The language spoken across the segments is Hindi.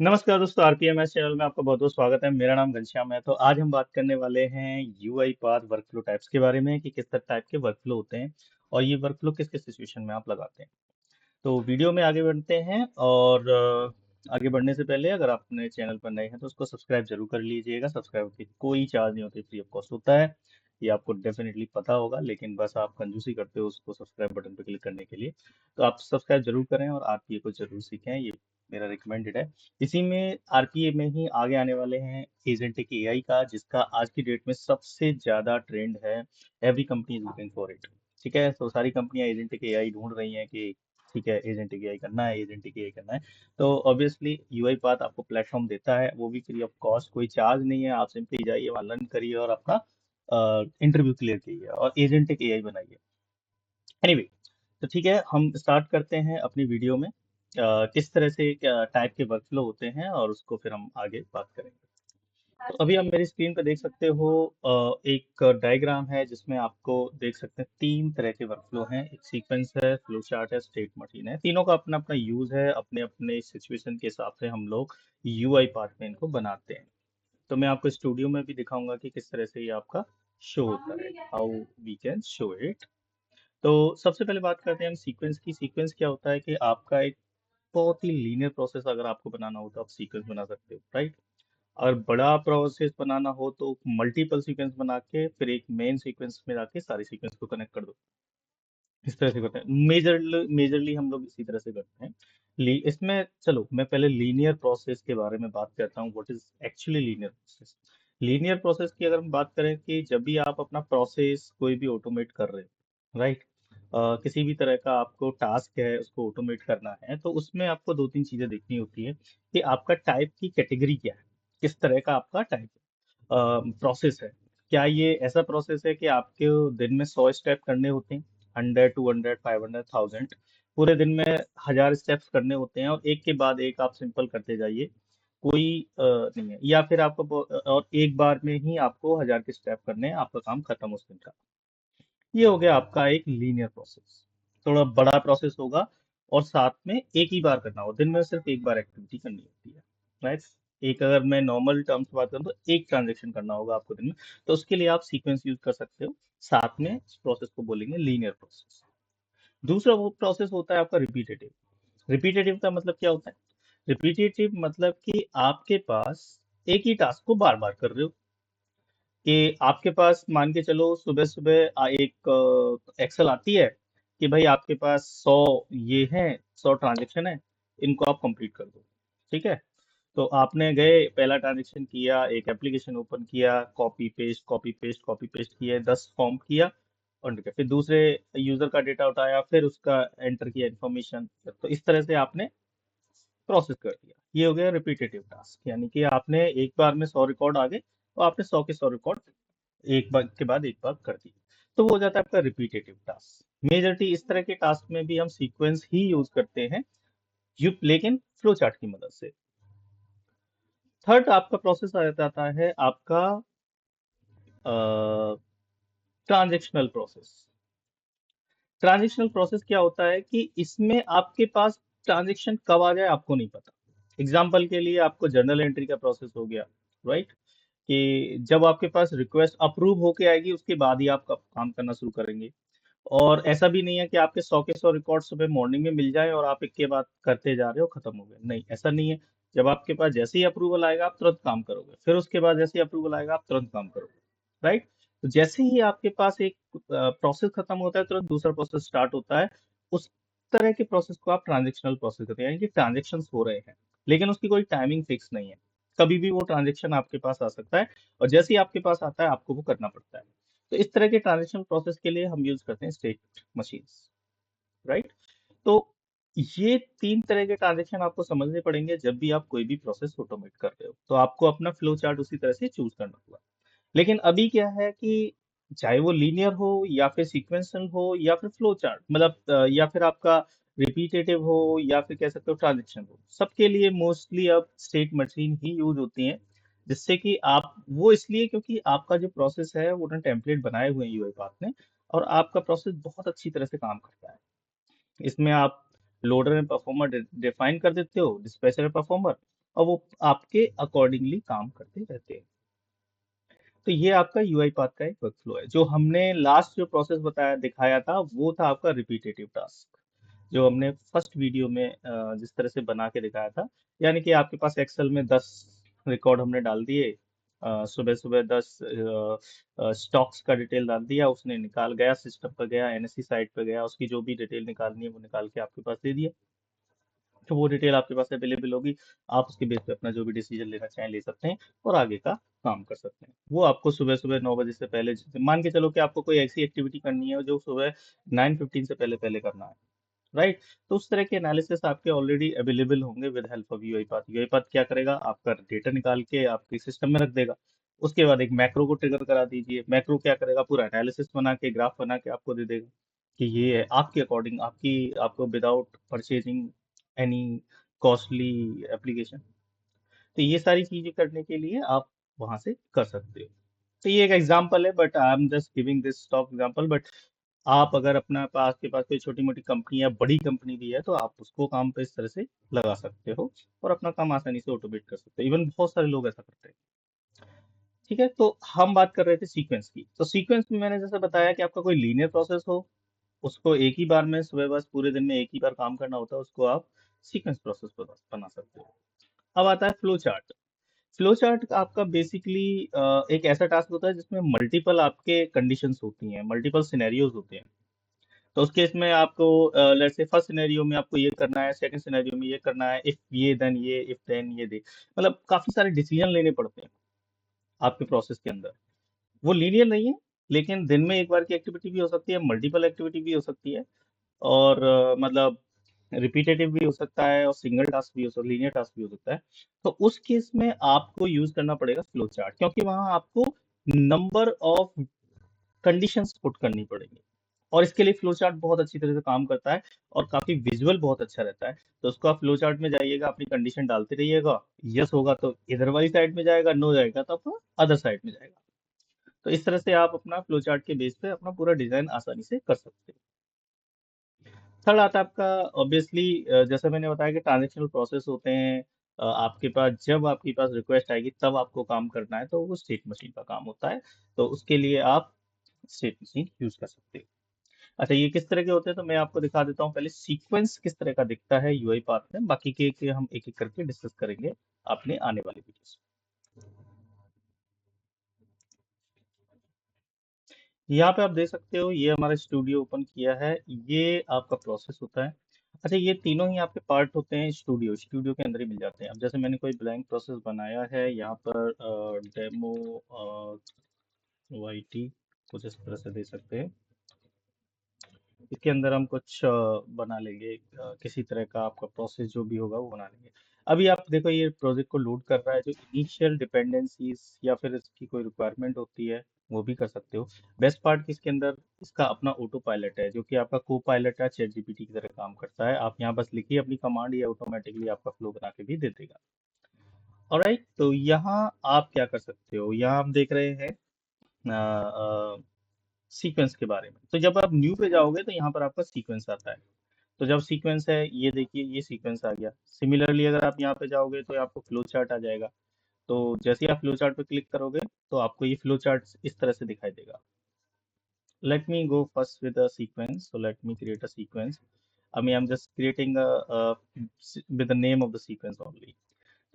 नमस्कार दोस्तों, आरपीएमएस चैनल में आपका बहुत बहुत स्वागत है। मेरा नाम घनश्याम है। तो आज हम बात करने वाले हैं यूआई पाथ वर्कफ्लो टाइप्स के बारे में कि किस तरह टाइप के वर्कफ्लो होते हैं और ये वर्कफ्लो किस किस सिचुएशन में आप लगाते हैं। तो वीडियो में आगे बढ़ते हैं और आगे बढ़ने से पहले अगर आप अपने चैनल पर नए हैं तो उसको सब्सक्राइब जरूर कर लीजिएगा। सब्सक्राइब की कोई चार्ज नहीं होती, फ्री ऑफ कॉस्ट होता है। ये आपको डेफिनेटली पता होगा, लेकिन बस आप कंजूसी करते हो उसको सब्सक्राइब बटन पर क्लिक करने के लिए। तो आप सब्सक्राइब जरूर करें और आरपीए को जरूर सीखें, ये मेरा रिकमेंडेड है। इसी में आरपीए में ही आगे आने वाले हैं एजेंटिक एआई का, जिसका आज की डेट में सबसे ज्यादा ट्रेंड है। Every company is looking for it. ठीक है, तो सारी कंपनियां एजेंटिक एआई ढूंढ रही हैं कि ठीक है एजेंटिक एआई करना है, एजेंटिक एआई करना है। तो ऑब्वियसली यूआई पाथ आपको प्लेटफॉर्म देता है, वो भी फ्री ऑफ कॉस्ट, कोई चार्ज नहीं है। आप सिंपली जाइए वहाँ लर्न करिए और अपना इंटरव्यू क्लियर कीजिए और एजेंटिक एआई बनाइए। एनीवे, तो ठीक है, हम स्टार्ट करते हैं अपनी वीडियो में। किस तरह से टाइप के वर्कफ्लो होते हैं और उसको फिर हम आगे बात करेंगे। तो अभी आप मेरी स्क्रीन पे देख सकते हो, एक डायग्राम है जिसमें आपको देख सकते हैं तीन तरह के वर्कफ्लो हैं। एक सीक्वेंस है, फ्लो चार्ट है, स्टेट मशीन है। तीनों का अपना अपना यूज है, अपने अपने सिचुएशन के हिसाब से हम लोग यूआई पार्ट में इनको बनाते हैं। तो मैं आपको स्टूडियो में भी दिखाऊंगा कि किस तरह से ये आपका शो होता है, how we can show it. तो सबसे पहले बात करते हैं हम सीक्वेंस की। सीक्वेंस क्या होता है कि आपका एक बहुत ही लीनियर प्रोसेस अगर आपको बनाना हो तो आप सीक्वेंस बना सकते हो, राइट। और बड़ा प्रोसेस बनाना हो तो मल्टीपल सीक्वेंस बना के फिर एक मेन सीक्वेंस में जाके सारी सीक्वेंस को कनेक्ट कर दो। इस तरह से करते हैं। मेजरली हम लोग इसी तरह से करते हैं। इसमें चलो मैं पहले लीनियर प्रोसेस के बारे में बात करता हूँ। What is actually linear process? Linear process की अगर हम बात करें कि जब भी आप अपना प्रोसेस कोई भी ऑटोमेट कर रहे हो, राइट, किसी भी तरह का आपको टास्क है उसको ऑटोमेट करना है, तो उसमें आपको दो तीन चीजें देखनी होती है कि आपका टाइप की कैटेगरी क्या है, किस तरह का आपका टाइप प्रोसेस है। क्या ये ऐसा प्रोसेस है कि आपके दिन में 100 स्टेप करने होते हैं, 100 200 500 1000, पूरे दिन में 1000 स्टेप्स करने होते हैं और एक के बाद एक आप सिंपल करते जाइए, कोई नहीं है। या फिर आपको और एक बार में ही आपको 1000 के स्टेप करने हैं, आपका काम खत्म उस दिन का। ये हो गया आपका एक लीनियर प्रोसेस। थोड़ा बड़ा प्रोसेस होगा और साथ में एक ही बार करना हो, दिन में सिर्फ एक बार एक्टिविटी करनी होती है, राइट। एक अगर मैं नॉर्मल टर्म्स बात करूँ तो एक ट्रांजेक्शन करना होगा आपको दिन में, तो उसके लिए आप सीक्वेंस यूज कर सकते हो। साथ में इस प्रोसेस को बोलेंगे लीनियर प्रोसेस। दूसरा वो प्रोसेस होता है आपका रिपीटेटिव। रिपीटेटिव का मतलब क्या होता है? रिपीटेटिव मतलब कि आपके पास एक ही टास्क को बार बार कर रहे हो। कि आपके पास मान के चलो सुबह सुबह एक एक्सेल आती है कि भाई आपके पास 100 ये हैं, 100 ट्रांजेक्शन है, इनको आप कंप्लीट कर दो। ठीक है, तो आपने गए, पहला ट्रांजेक्शन किया, एक एप्लीकेशन ओपन किया, copy paste copy paste copy paste किया, 10 फॉर्म किया और ठीक है, फिर दूसरे यूजर का डेटा उठाया, फिर उसका एंटर किया इन्फॉर्मेशन। तो इस तरह से आपने प्रोसेस कर दिया। ये हो गया रिपीटेटिव टास्क, यानी कि आपने एक बार में 100 रिकॉर्ड आ गए तो आपने 100 के 100 रिकॉर्ड एक बार के बाद एक बार कर दिए। तो वो हो जाता है आपका रिपीटेटिव टास्क। मेजरली इस तरह के टास्क में भी हम सीक्वेंस ही यूज करते हैं, यू लेकिन फ्लो चार्ट की मदद से। थर्ड आपका प्रोसेस आ जाता है आपका ट्रांजेक्शनल प्रोसेस। ट्रांजेक्शनल प्रोसेस क्या होता है कि इसमें आपके पास ट्रांजेक्शन कब आ जाए आपको नहीं पता। एग्जाम्पल के लिए आपको जर्नल एंट्री का प्रोसेस हो गया, राइट, कि जब आपके पास रिक्वेस्ट अप्रूव होके आएगी उसके बाद ही आप काम करना शुरू करेंगे। और ऐसा भी नहीं है कि आपके 100 के 100 रिकॉर्ड सुबह मॉर्निंग में मिल जाए और आप एक के बाद करते जा रहे हो, खत्म हो गए, नहीं ऐसा नहीं है। जब आपके पास जैसे ही अप्रूवल आएगा आप तुरंत काम करोगे, फिर उसके बाद जैसे ही अप्रूवल आएगा आप तुरंत काम करोगे, राइट। तो जैसे ही आपके पास एक प्रोसेस खत्म होता है तुरंत दूसरा प्रोसेस स्टार्ट होता है। उस तरह के प्रोसेस को आप ट्रांजेक्शनल प्रोसेस कहते हैं, यानी कि ट्रांजेक्शन हो रहे हैं लेकिन उसकी कोई टाइमिंग फिक्स नहीं है। कभी भी वो ट्रांजेक्शन आपके पास आ सकता है और जैसे ही आपके पास आता है आपको वो करना पड़ता है। तो इस तरह के ट्रांजेक्शन प्रोसेस के लिए हम यूज करते हैं स्टेट मशीन्स, राइट। तो ये तीन तरह के ट्रांजेक्शन आपको समझने पड़ेंगे जब भी आप कोई भी प्रोसेस ऑटोमेट कर रहे हो, तो आपको अपना फ्लो चार्ट उसी तरह से चूज करना होगा। लेकिन अभी क्या है कि चाहे वो लीनियर हो या फिर सीक्वेंशियल हो या फिर फ्लो चार्ट, मतलब या फिर आपका रिपीटेटिव हो या फिर कह सकते हो ट्रांजेक्शन हो, सबके लिए मोस्टली अब स्टेट मशीन ही यूज होती हैं। जिससे कि आप वो इसलिए क्योंकि आपका जो प्रोसेस है वो टेम्पलेट बनाए हुए हैं यूआई पाथ ने, और आपका प्रोसेस बहुत अच्छी तरह से काम करता है। इसमें आप लोडर एंड परफॉर्मर डिफाइन कर देते हो, डिस्पैचर एंड परफॉर्मर, और वो आपके अकॉर्डिंगली काम करते रहते हैं। तो ये आपका यूआई पाथ का एक वर्कफ्लो है। जो हमने लास्ट जो प्रोसेस बताया दिखाया था वो था आपका रिपीटेटिव टास्क, जो हमने फर्स्ट वीडियो में जिस तरह से बना के दिखाया था। यानी कि आपके पास एक्सेल में 10 रिकॉर्ड हमने डाल दिए, सुबह सुबह 10 स्टॉक्स का डिटेल डाल दिया, उसने निकाल गया, सिस्टम पर गया, एनएससी साइट पर गया, उसकी जो भी डिटेल निकालनी है वो निकाल के आपके पास दे दिया। तो वो डिटेल आपके पास अवेलेबल होगी, आप उसके बेस पे अपना जो भी डिसीजन लेना चाहें ले सकते हैं और आगे का काम कर सकते हैं। वो आपको सुबह सुबह 9 बजे से पहले, मान के चलो कि आपको कोई ऐसी एक्टिविटी करनी है जो सुबह 9:15 से पहले पहले करना है, राइट। तो उस तरह के एनालिसिस आपके ऑलरेडी अवेलेबल होंगे विद हेल्प ऑफ यूiPath। यूiPath क्या करेगा, आपका डेटा निकाल के आपके सिस्टम में रख देगा। उसके बाद एक मैक्रो को ट्रिगर करा दीजिए, मैक्रो क्या करेगा, पूरा एनालिसिस बना के ग्राफ बना के आपको दे देगा कि ये है आपके अकॉर्डिंग, आपकी आपको without purchasing any costly application. तो ये सारी चीजें करने के लिए आप वहां से कर सकते हो। तो ये एक एग्जांपल है, but I am just giving this top example. But आप अगर अपना पास के पास कोई छोटी मोटी कंपनी है, बड़ी कंपनी भी है, तो आप उसको काम पे इस तरह से लगा सकते हो और अपना काम आसानी से ऑटोमेट कर सकते हो। इवन बहुत सारे लोग ऐसा करते हैं। ठीक है, तो हम बात कर रहे थे सीक्वेंस की। तो सीक्वेंस में मैंने जैसे बताया कि आपका कोई लीनियर प्रोसेस हो, उसको एक ही बार में सुबह बस पूरे दिन में एक ही बार काम करना होता है, उसको आप सीक्वेंस प्रोसेस बना सकते हो। अब आता है फ्लो चार्ट। फ्लो चार्ट आपका बेसिकली एक ऐसा टास्क होता है जिसमें मल्टीपल आपके कंडीशंस होती हैं, मल्टीपल सिनेरियोज होते हैं। तो उस केस में आपको लेट्स से फर्स्ट सिनेरियो में आपको ये करना है, सेकंड सिनेरियो में ये करना है, इफ ये देन ये, इफ देन ये दे, मतलब काफी सारे डिसीजन लेने पड़ते हैं आपके प्रोसेस के अंदर। वो लीनियर नहीं है, लेकिन दिन में एक बार की एक्टिविटी भी हो सकती है, मल्टीपल एक्टिविटी भी हो सकती है, और मतलब रिपीटेटिव भी हो सकता है, और सिंगल टास्क भी हो सकता है, लीनियर टास्क भी हो सकता है। तो उस केस में आपको यूज करना पड़ेगा फ्लो चार्ट, क्योंकि वहां आपको नंबर ऑफ कंडीशंस पुट करनी पड़ेंगी। और इसके लिए फ्लो चार्ट बहुत अच्छी तरह से काम करता है और काफी विजुअल बहुत अच्छा रहता है। तो उसको आप फ्लो चार्ट में जाइएगा, अपनी कंडीशन डालते रहिएगा, यस होगा तो इधर वाली साइड में जाएगा, नो जाएगा तो अपना अदर साइड में जाएगा। तो इस तरह से आप अपना फ्लो चार्ट के बेस पे अपना पूरा डिजाइन आसानी से कर सकते हैं। थर्ड आता है आपका, ऑब्वियसली जैसे मैंने बताया कि ट्रांजेक्शनल प्रोसेस होते हैं। आपके पास जब आपके पास रिक्वेस्ट आएगी तब आपको काम करना है, तो वो स्टेट मशीन का काम होता है। तो उसके लिए आप स्टेट मशीन यूज कर सकते हो। अच्छा, ये किस तरह के होते हैं तो मैं आपको दिखा देता हूँ। पहले सीक्वेंस किस तरह का दिखता है यूआई पाथ में, बाकी के हम एक एक करके डिस्कस करेंगे अपने आने वाले वीडियोस। यहाँ पे आप देख सकते हो, ये हमारा स्टूडियो ओपन किया है, ये आपका प्रोसेस होता है। अच्छा, ये तीनों ही आपके पार्ट होते हैं स्टूडियो स्टूडियो के अंदर ही मिल जाते हैं। अब जैसे मैंने कोई ब्लैंक प्रोसेस बनाया है यहाँ पर, डेमो वाईटी कुछ इस तरह से दे सकते हैं। इसके अंदर हम कुछ बना लेंगे, किसी तरह का आपका प्रोसेस जो भी होगा वो बना लेंगे। अभी आप देखो, ये प्रोजेक्ट को लोड कर रहा है। जो इनिशियल डिपेंडेंसीज या फिर इसकी कोई रिक्वायरमेंट होती है वो भी कर सकते हो। बेस्ट पार्ट किसके अंदर, इसका अपना ऑटो पायलट है, जो कि आपका को पायलट है, चैट जीपीटी की तरह काम करता है। आप यहाँ बस लिखिए अपनी कमांड, ये ऑटोमेटिकली आपका फ्लो बना के भी दे देगा। ऑलराइट, तो यहाँ आप क्या कर सकते हो, यहाँ आप देख रहे हैं सीक्वेंस के बारे में। तो जब आप न्यू पे जाओगे तो यहाँ पर आपका सीक्वेंस आता है। तो जब सीक्वेंस है, ये देखिए ये सीक्वेंस आ गया। सिमिलरली अगर आप यहाँ पे जाओगे तो आपको फ्लो चार्ट आ जाएगा। तो जैसे ही आप फ्लो चार्ट पे क्लिक करोगे तो आपको ये फ्लो चार्ट इस तरह से दिखाई देगा। Let me go first with a sequence, so let me create a sequence. I mean, I'm just creating with the name of the sequence only.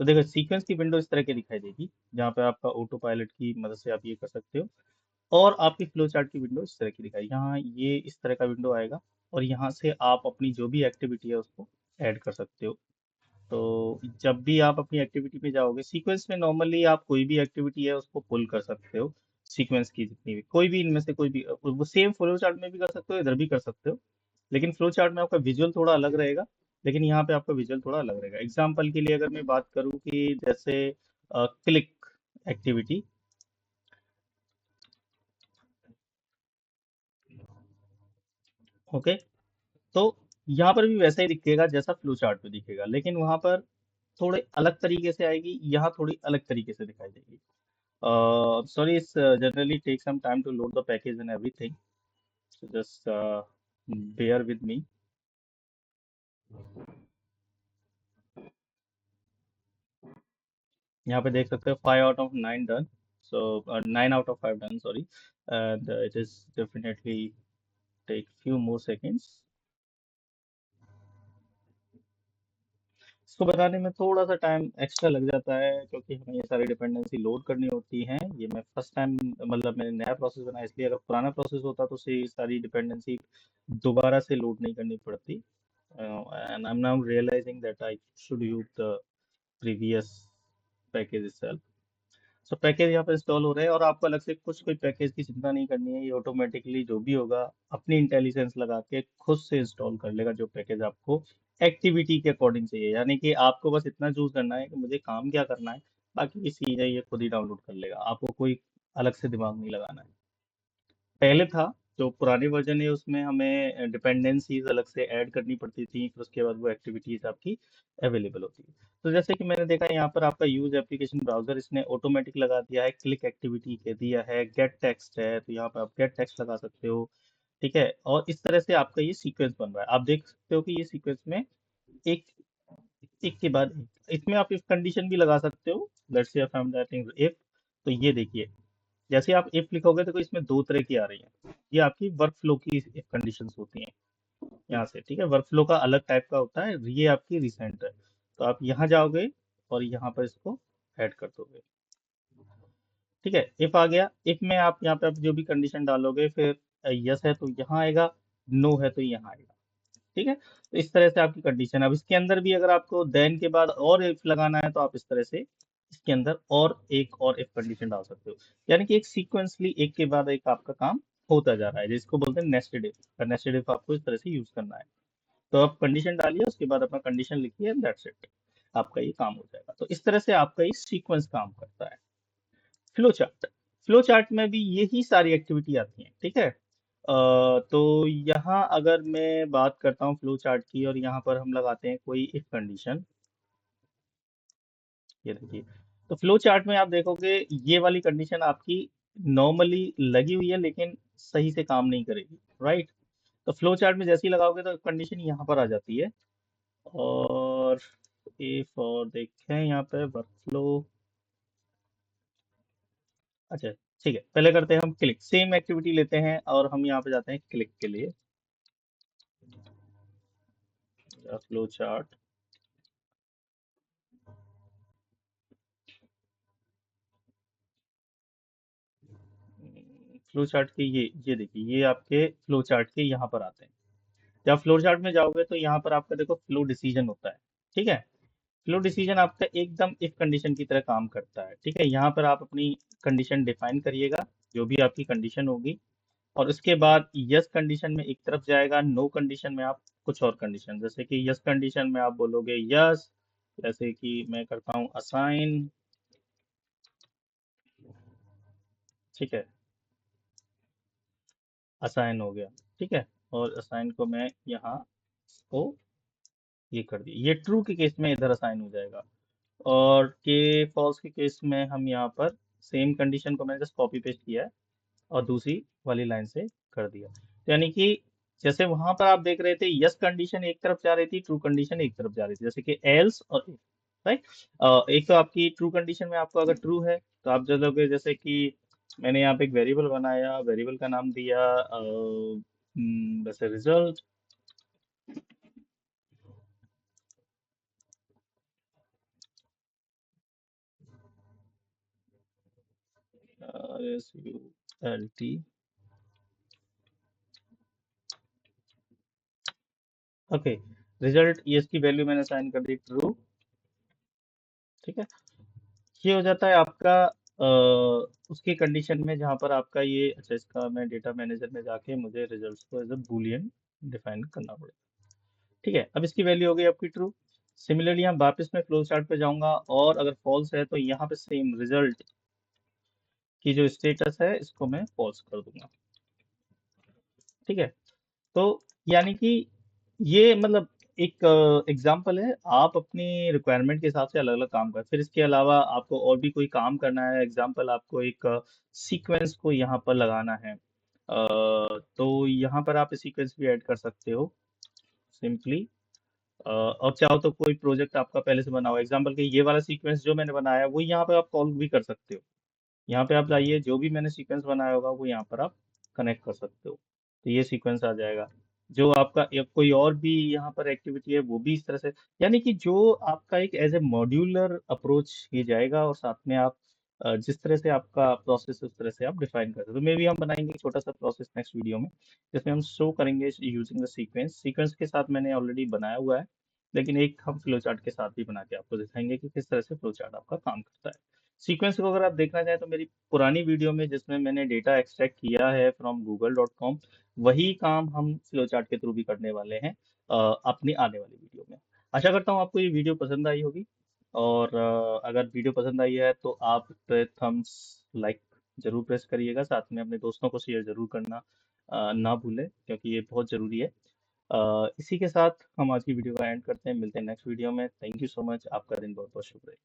तो देखो, सीक्वेंस की विंडो इस तरह की दिखाई देगी, जहाँ पे आपका ऑटो पायलट की मदद से आप ये कर सकते हो। और आपकी फ्लो चार्ट की विंडो इस तरह की दिखाई, यहाँ ये इस तरह का विंडो आएगा। और यहाँ से आप अपनी जो भी एक्टिविटी है उसको ऐड कर सकते हो। तो जब भी आप अपनी एक्टिविटी पे जाओगे, सीक्वेंस में नॉर्मली आप कोई भी एक्टिविटी है उसको पुल कर सकते हो। सीक्वेंस की जितनी भी, कोई भी इनमें से कोई भी, वो सेम फ्लो चार्ट में भी कर सकते हो, इधर भी कर सकते हो। लेकिन फ्लो चार्ट में आपका विजुअल थोड़ा अलग रहेगा, लेकिन यहाँ पे आपका विजुअल थोड़ा अलग रहेगा। एग्जाम्पल के लिए अगर मैं बात करूँ कि जैसे क्लिक एक्टिविटी, ओके, तो यहाँ पर भी वैसा ही दिखेगा जैसा फ्लो चार्ट में दिखेगा, लेकिन वहां पर थोड़े अलग तरीके से आएगी, यहाँ थोड़ी अलग तरीके से दिखाई देगी। Sorry, it's generally take some time to load the package and everything. So just bear with me. यहाँ पे देख सकते हो 5 out of 9 done, so 9 out of 5 done, sorry, and it is definitely take few more seconds. इसको बनाने में थोड़ा सा टाइम एक्स्ट्रा लग जाता है क्योंकि हमें ये सारी डिपेंडेंसी लोड करनी होती हैं। ये मैं फर्स्ट टाइम, मतलब मैंने नया प्रोसेस बनाया, इसलिए अगर पुराना प्रोसेस होता तो से सारी डिपेंडेंसी दोबारा से लोड नहीं करनी पड़ती। And I am now realizing that I should use the previous package itself। So package यहाँ पे इंस्टॉल हो रहे हैं और आपको अलग से कुछ कोई पैकेज की चिंता नहीं करनी है। ये ऑटोमेटिकली जो भी होगा अपनी इंटेलिजेंस लगा के खुद से इंस्टॉल कर लेगा जो पैकेज आपको एक्टिविटी के अकॉर्डिंग चाहिए। यानी कि आपको बस इतना चूज करना है कि मुझे काम क्या करना है, बाकी की चीजें ये खुद ही डाउनलोड कर लेगा, आपको कोई अलग से दिमाग नहीं लगाना है। पहले था, जो पुरानी वर्जन है उसमें हमें डिपेंडेंसीज अलग से ऐड करनी पड़ती थी, फिर उसके बाद वो एक्टिविटीज आपकी अवेलेबल होती है। तो जैसे कि मैंने देखा यहाँ पर आपका यूज एप्लीकेशन ब्राउजर इसने ऑटोमेटिक लगा दिया है, क्लिक एक्टिविटी कह दिया है, गेट टेक्स्ट है तो यहाँ पर आप गेट टेक्स्ट लगा सकते हो। ठीक है, और इस तरह से आपका ये सीक्वेंस बन रहा है। आप देख सकते हो कि ये सीक्वेंस में एक एक के बाद एक, इसमें आप इफ कंडीशन भी लगा सकते हो। Let's say if I am writing if, तो ये देखिए जैसे आप इफ लिखोगे तो इसमें दो तरह की आ रही है। ये आपकी वर्क फ्लो की कंडीशंस होती हैं यहाँ से। ठीक है, वर्क फ्लो का अलग टाइप का होता है, ये आपकी रिसेंट है। तो आप यहाँ जाओगे और यहाँ पर इसको ऐड कर दोगे। ठीक है, इफ आ गया, इफ में आप यहाँ पे आप जो भी कंडीशन डालोगे, फिर यस है तो यहाँ आएगा, नो है तो यहाँ आएगा। ठीक है, तो इस तरह से आपकी कंडीशन। अब इसके अंदर भी अगर आपको देन के बाद और इफ लगाना है तो आप इस तरह से इसके अंदर और एक और इफ कंडीशन डाल सकते हो। यानी कि एक सीक्वेंसली एक के बाद एक आपका काम होता जा रहा है, जिसको बोलते हैं नेस्टेड इफ। नेस्टेड इफ आपको इस तरह से यूज करना है। तो आप कंडीशन डालिए, उसके बाद अपना कंडीशन लिखिए, दैट्स इट, आपका ये काम हो जाएगा। तो इस तरह से आपका ये सीक्वेंस काम करता है। फ्लो चार्ट, फ्लो चार्ट में भी यही सारी एक्टिविटी आती हैं। ठीक है, तो यहाँ अगर मैं बात करता हूँ फ्लो चार्ट की और यहाँ पर हम लगाते हैं कोई इफ कंडीशन, ये देखिए, तो फ्लो चार्ट में आप देखोगे ये वाली कंडीशन आपकी नॉर्मली लगी हुई है लेकिन सही से काम नहीं करेगी, राइट। तो फ्लो चार्ट में जैसे ही लगाओगे तो कंडीशन यहाँ पर आ जाती है। और इफ, और देखें यहाँ पे वर्कफ्लो, अच्छा ठीक है, पहले करते हैं हम क्लिक, सेम एक्टिविटी लेते हैं और हम यहाँ पे जाते हैं क्लिक के लिए, फ्लो चार्ट। फ्लो चार्ट के ये देखिए, ये आपके फ्लो चार्ट के यहाँ पर आते हैं। जब फ्लो चार्ट में जाओगे तो यहाँ पर आपका देखो फ्लो डिसीजन होता है। ठीक है, फ्लो डिसीजन आपका एकदम इफ कंडीशन की तरह काम करता है। ठीक है, यहाँ पर आप अपनी कंडीशन डिफाइन करिएगा, जो भी आपकी कंडीशन होगी, और उसके बाद यस कंडीशन में एक तरफ जाएगा, नो कंडीशन में आप कुछ और कंडीशन, जैसे कि यस कंडीशन में आप बोलोगे यस, जैसे कि मैं करता हूँ असाइन। ठीक है, असाइन हो गया। ठीक है, और असाइन को मैं यहाँ इसको ये कर दिया, ये ट्रू के केस में इधर असाइन हो जाएगा। और के फॉल्स के केस में हम यहाँ पर सेम कंडीशन को मैंने जस्ट कॉपी पेस्ट किया है और दूसरी वाली लाइन से कर दिया। तो यानी कि जैसे वहां पर आप देख रहे थे यस कंडीशन एक तरफ जा रही थी, ट्रू कंडीशन एक तरफ जा रही थी, जैसे कि एल्स और इफ, राइट। एक तो आपकी ट्रू कंडीशन में आपको अगर ट्रू है तो आप चलोगे, जैसे कि मैंने यहाँ पे एक वेरिएबल बनाया, वेरिएबल का नाम दिया वैसे रिजल्ट, RSULT। ओके, रिजल्ट ये इसकी वैल्यू मैंने साइन कर दी ट्रू। ठीक है, ये हो जाता है आपका उसकी कंडीशन में जहाँ पर आपका ये, अच्छा इसका मैं डेटा मैनेजर में जाके मुझे रिजल्ट्स को एज अ बूलियन डिफाइन करना पड़ेगा। ठीक है, अब इसकी वैल्यू हो गई आपकी ट्रू। सिमिलरली हम वापस में फ्लो चार्ट पे जाऊंगा और अगर फॉल्स है तो यहाँ पे सेम रिजल्ट की जो स्टेटस है इसको मैं फॉल्स कर दूंगा। ठीक है, तो यानी कि ये मतलब एक एग्जाम्पल है, आप अपनी रिक्वायरमेंट के हिसाब से अलग अलग काम कर। फिर इसके अलावा आपको और भी कोई काम करना है, एग्जाम्पल आपको एक सीक्वेंस को यहाँ पर लगाना है, तो यहाँ पर आप सीक्वेंस भी ऐड कर सकते हो सिंपली। और चाहो तो कोई प्रोजेक्ट आपका पहले से बना हुआ, एग्जाम्पल के ये वाला सीक्वेंस जो मैंने बनाया है वो यहाँ पे आप कॉल भी कर सकते हो। यहाँ पे आप लाइए, जो भी मैंने सीक्वेंस बनाया होगा वो यहाँ पर आप कनेक्ट कर सकते हो, तो ये सीक्वेंस आ जाएगा। जो आपका या कोई और भी यहाँ पर एक्टिविटी है वो भी इस तरह से, यानी कि जो आपका एक एज ए मॉड्यूलर अप्रोच ये जाएगा, और साथ में आप जिस तरह से आपका प्रोसेस उस तरह से आप डिफाइन कर सकते हो। तो मे भी हम बनाएंगे एक छोटा सा प्रोसेस नेक्स्ट वीडियो में, जिसमें हम शो करेंगे यूजिंग द सीक्वेंस। सीक्वेंस के साथ मैंने ऑलरेडी बनाया हुआ है, लेकिन एक हम फ्लो चार्ट के साथ भी बना के आपको दिखाएंगे कि किस तरह से फ्लो चार्ट आपका काम करता है। सीक्वेंस को अगर आप देखना चाहें तो मेरी पुरानी वीडियो में, जिसमें मैंने डेटा एक्सट्रैक्ट किया है फ्रॉम google.com, वही काम हम फ्लो चार्ट के थ्रू भी करने वाले हैं अपनी आने वाली वीडियो में। आशा करता हूँ आपको ये वीडियो पसंद आई होगी, और अगर वीडियो पसंद आई है तो आप थम्स लाइक जरूर प्रेस करिएगा, साथ में अपने दोस्तों को शेयर जरूर करना ना भूलें, क्योंकि ये बहुत ज़रूरी है। इसी के साथ हम आज की वीडियो का एंड करते हैं, मिलते हैं नेक्स्ट वीडियो में। थैंक यू सो मच, आपका दिन बहुत बहुत शुभ रहे।